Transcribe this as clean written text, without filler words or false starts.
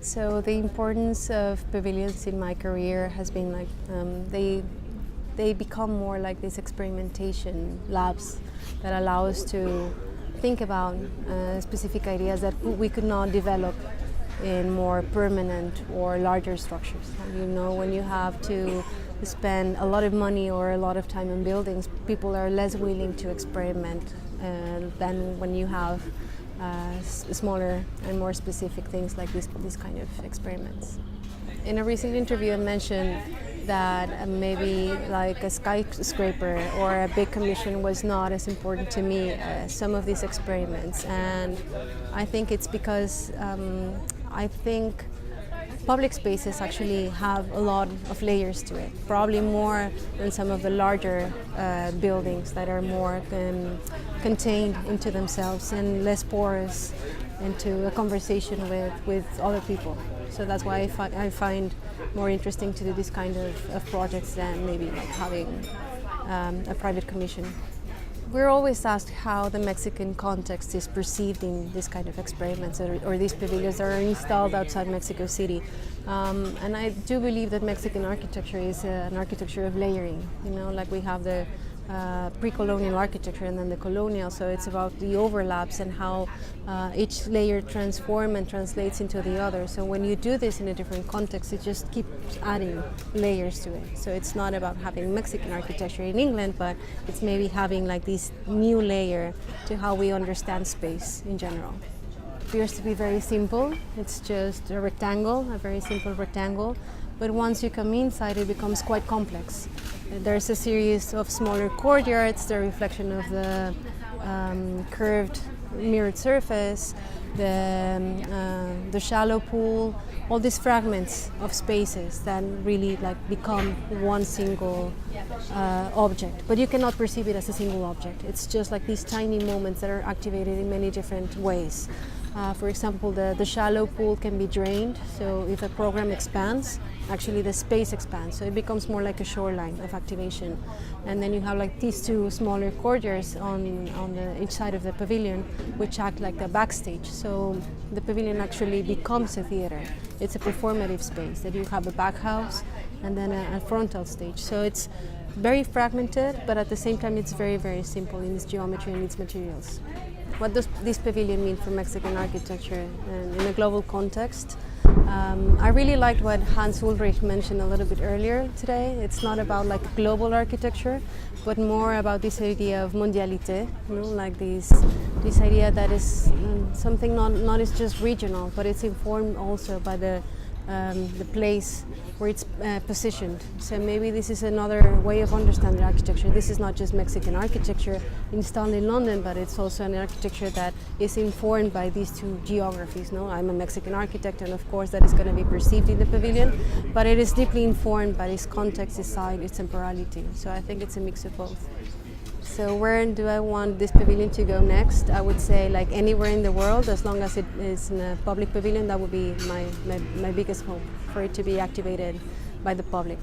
So the importance of pavilions in my career has been like they become more like these experimentation labs that allow us to think about specific ideas that we could not develop in more permanent or larger structures. You know, when you have to spend a lot of money or a lot of time in buildings, people are less willing to experiment than when you have smaller and more specific things like these kind of experiments. In a recent interview I mentioned that maybe like a skyscraper or a big commission was not as important to me as some of these experiments, and I think it's because I think public spaces actually have a lot of layers to it, probably more than some of the larger buildings that are more contained into themselves and less porous into a conversation with other people. So that's why I find more interesting to do this kind of projects than maybe like having a private commission. We're always asked how the Mexican context is perceived in this kind of experiments or these pavilions that are installed outside Mexico City. And I do believe that Mexican architecture is an architecture of layering. You know, like we have the pre-colonial architecture and then the colonial, so it's about the overlaps and how each layer transforms and translates into the other. So when you do this in a different context, it just keeps adding layers to it. So it's not about having Mexican architecture in England, but it's maybe having like this new layer to how we understand space in general. It appears to be very simple. It's just a rectangle, a very simple rectangle. But once you come inside, it becomes quite complex. There's a series of smaller courtyards, the reflection of the curved mirrored surface, the shallow pool, all these fragments of spaces that really like become one single object. But you cannot perceive it as a single object. It's just like these tiny moments that are activated in many different ways. For example, the shallow pool can be drained, so if a program expands, actually the space expands, so it becomes more like a shoreline of activation. And then you have like these two smaller courtyards on each side of the pavilion, which act like the backstage. So the pavilion actually becomes a theater. It's a performative space that you have a back house and then a frontal stage. So it's very fragmented, but at the same time it's very, very simple in its geometry and its materials. What does this pavilion mean for Mexican architecture and in a global context? I really liked what Hans Ulrich mentioned a little bit earlier today. It's not about like global architecture, but more about this idea of mondialité, you know, like this idea that is something not is just regional, but it's informed also by the place where it's positioned. So maybe this is another way of understanding architecture. This is not just Mexican architecture installed in London, but it's also an architecture that is informed by these two geographies. No, I'm a Mexican architect, and of course that is going to be perceived in the pavilion, but it is deeply informed by its context, its site, its temporality. So I think it's a mix of both. So where do I want this pavilion to go next? I would say like anywhere in the world, as long as it is in a public pavilion. That would be my biggest hope, for it to be activated by the public.